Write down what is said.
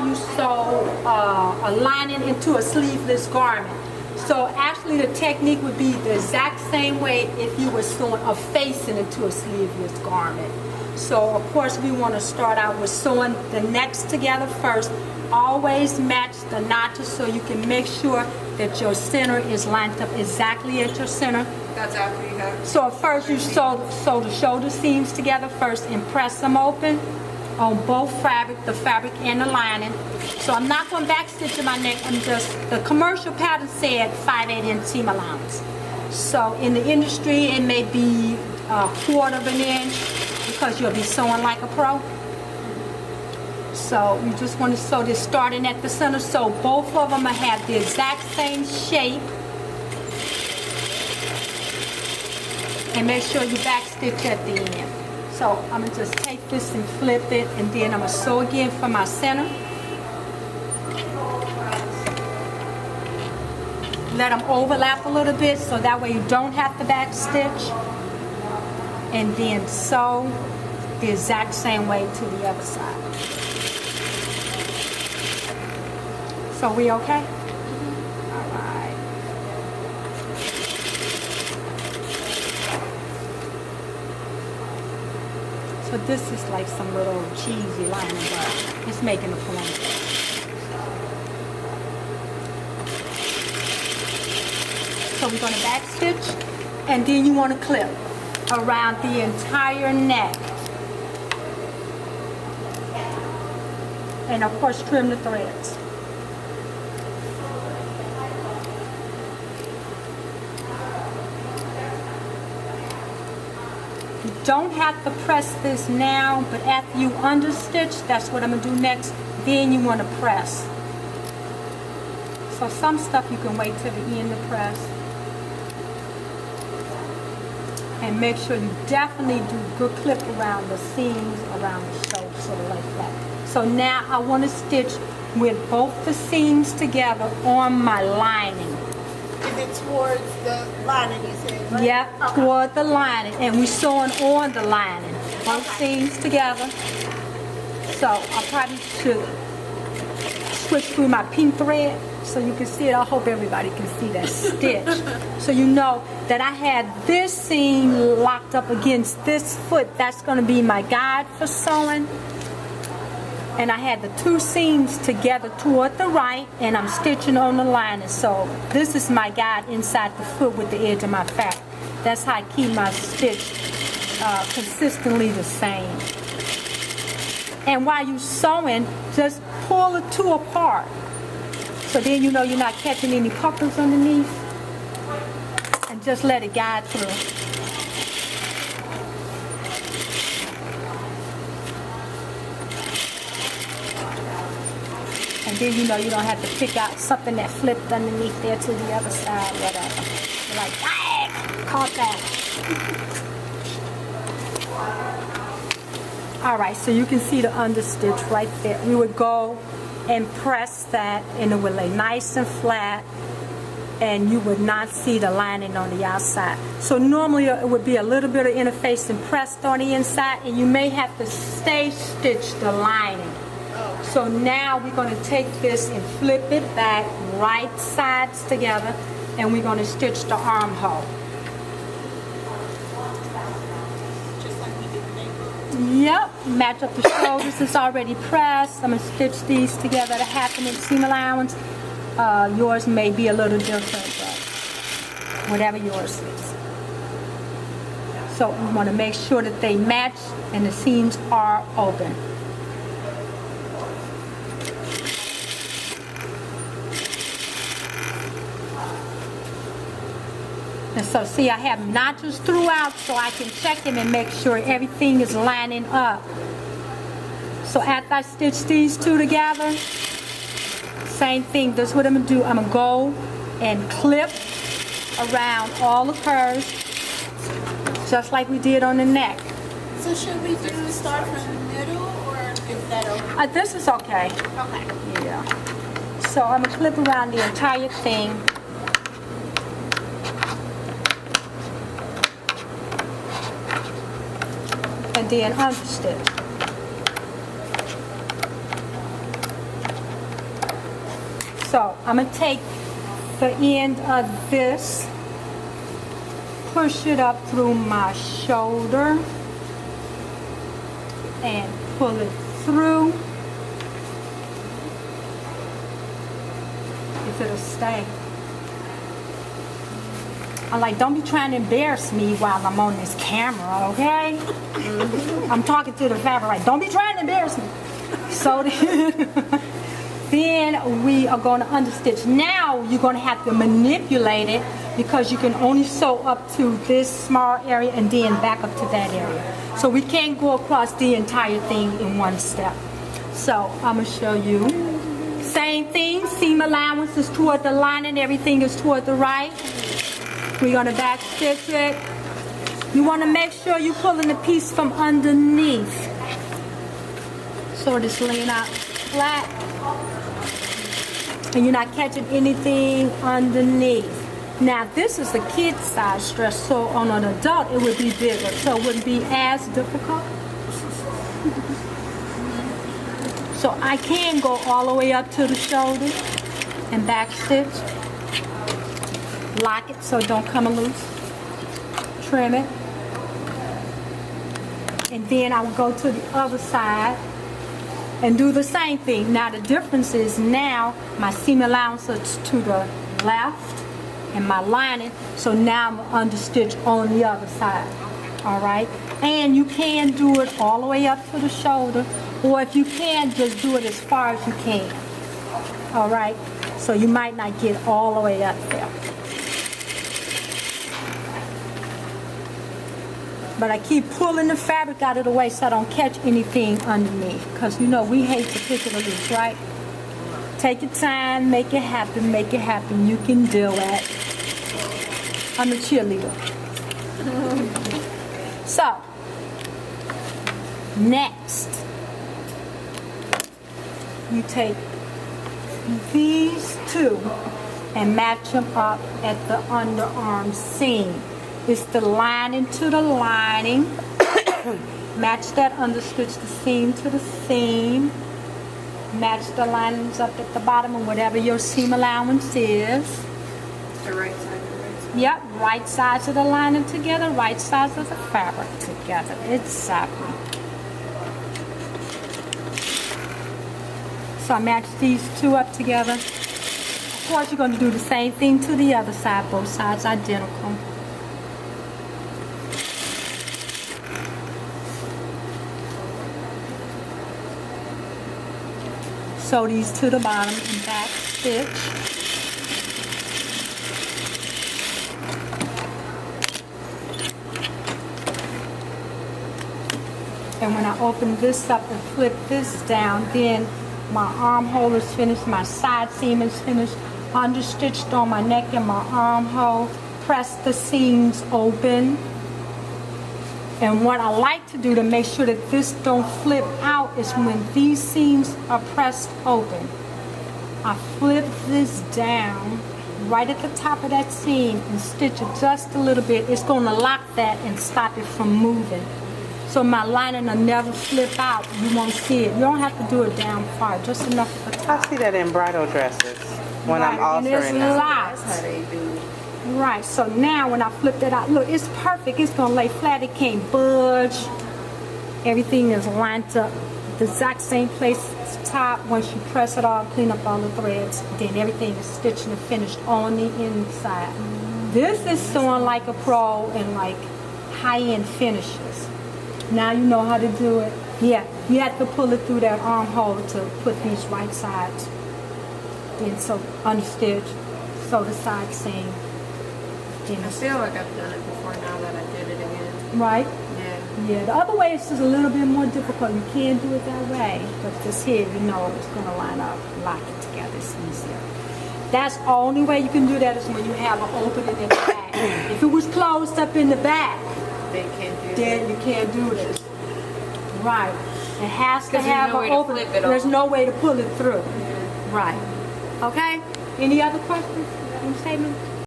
you sew a lining into a sleeveless garment. So actually the technique would be the exact same way if you were sewing a facing into a sleeveless garment. So of course we want to start out with sewing the necks together first. Always match the notches so you can make sure that your center is lined up exactly at your center. That's after you have. So first you sew the shoulder seams together first and press them open on both fabric, the fabric and the lining. So I'm not going to backstitch in my neck. I'm just, the commercial pattern said 5/8 inch seam allowance. So in the industry it may be 1/4 of an inch because you'll be sewing like a pro. So you just want to sew this starting at the center so both of them have the exact same shape. And make sure you backstitch at the end. So I'm going to just take this and flip it, and then I'm going to sew again for my center. Let them overlap a little bit so that way you don't have to backstitch. And then sew the exact same way to the other side. So we okay? All right. So this is like some little cheesy lining, but it's making a point. So we're going to backstitch, and then you want to clip around the entire neck. And of course trim the threads. You don't have to press this now, but after you understitch, that's what I'm going to do next, then you want to press. So some stuff you can wait till the end to press. And make sure you definitely do good clip around the seams, around the shoulder, sort of like that. So now I want to stitch with both the seams together on my lining. Is it towards the lining you said, right? Yeah, okay. Toward the lining. And we're sewing on the lining. Both seams together. So I probably should switch through my pink thread so you can see it. I hope everybody can see that stitch. So you know that I had this seam locked up against this foot. That's going to be my guide for sewing. And I had the two seams together toward the right, and I'm stitching on the lining. So this is my guide inside the foot with the edge of my fabric. That's how I keep my stitch consistently the same. And while you're sewing, just pull the two apart. So then you know you're not catching any puckers underneath. And just let it guide through. And then you know you don't have to pick out something that flipped underneath there to the other side, whatever. You're like, dang, caught that. Alright, so you can see the understitch right there. We would go and press that, and it would lay nice and flat, and you would not see the lining on the outside. So normally it would be a little bit of interfacing pressed on the inside, and you may have to stay stitch the lining. So now we're going to take this and flip it back, right sides together, and we're going to stitch the armhole. Just like we did the neck. Yep, match up the shoulders. It's already pressed. I'm going to stitch these together at a 1/2 inch seam allowance. Yours may be a little different, but whatever yours is. So we want to make sure that they match and the seams are open. And so see, I have notches throughout so I can check them and make sure everything is lining up. So after I stitch these two together, same thing, that's what I'm going to do. I'm going to go and clip around all the curves, just like we did on the neck. So should we do start from the middle, or is that okay? This is okay. Okay. Yeah. So I'm going to clip around the entire thing. And then understitch. So I'm going to take the end of this, push it up through my shoulder, and pull it through. If it'll stay. I'm like, don't be trying to embarrass me while I'm on this camera, okay? I'm talking to the fabric, right? Don't be trying to embarrass me. So then we are going to understitch. Now you're going to have to manipulate it because you can only sew up to this small area and then back up to that area. So we can't go across the entire thing in one step. So I'm going to show you. Same thing, seam allowance is toward the lining, everything is toward the right. We're going to back stitch it. You want to make sure you're pulling the piece from underneath. So it's laying out flat. And you're not catching anything underneath. Now this is the kid size dress, so on an adult it would be bigger, so it wouldn't be as difficult. So I can go all the way up to the shoulder and back stitch. Lock it so it don't come loose. Trim it. And then I will go to the other side and do the same thing. Now the difference is now my seam allowance is to the left and my lining, so now I'm understitch on the other side. All right, and you can do it all the way up to the shoulder, or if you can, just do it as far as you can. All right, so you might not get all the way up there. But I keep pulling the fabric out of the way so I don't catch anything underneath. Because you know we hate to pick it loose, right? Take your time, make it happen, make it happen. You can do it. I'm a cheerleader. So, next, you take these two and match them up at the underarm seam. It's the lining to the lining. Match that understitch, the seam to the seam. Match the linings up at the bottom of whatever your seam allowance is. The right side of the right side. Yep, right sides of the lining together, right sides of the fabric together. Exactly. So I match these two up together. Of course, you're going to do the same thing to the other side, both sides identical. Sew these to the bottom and back stitch. And when I open this up and flip this down, then my armhole is finished, my side seam is finished, understitched on my neck and my armhole, press the seams open. And what I like to do to make sure that this don't flip out is when these seams are pressed open, I flip this down right at the top of that seam and stitch it just a little bit. It's going to lock that and stop it from moving. So my lining will never flip out. You won't see it. You don't have to do it down far, just enough at the top. I see that in bridal dresses when I'm altering and it's them. locked. That's how they do. Right, so now when I flip that out, look, it's perfect. It's going to lay flat. It can't budge. Everything is lined up the exact same place at the top. Once you press it all, clean up all the threads, then everything is stitched and finished on the inside. This is sewing like a pro and like high-end finishes. Now you know how to do it. Yeah, you have to pull it through that armhole to put these right sides. Then so understitch, sew the side seam. I feel like I've done it before now that I did it again. Right? Yeah. Yeah, the other way is just a little bit more difficult. You can't do it that way. But this here, you know it's going to line up, lock it together. It's easier. That's the only way you can do that is when you have an opening in the back. If it was closed up in the back, They can't do then you can't do this. Right. It has to 'Cause there's have no an way to opening. flip it There's off. no way to pull it through. Right. Okay? Any other questions? Any statements?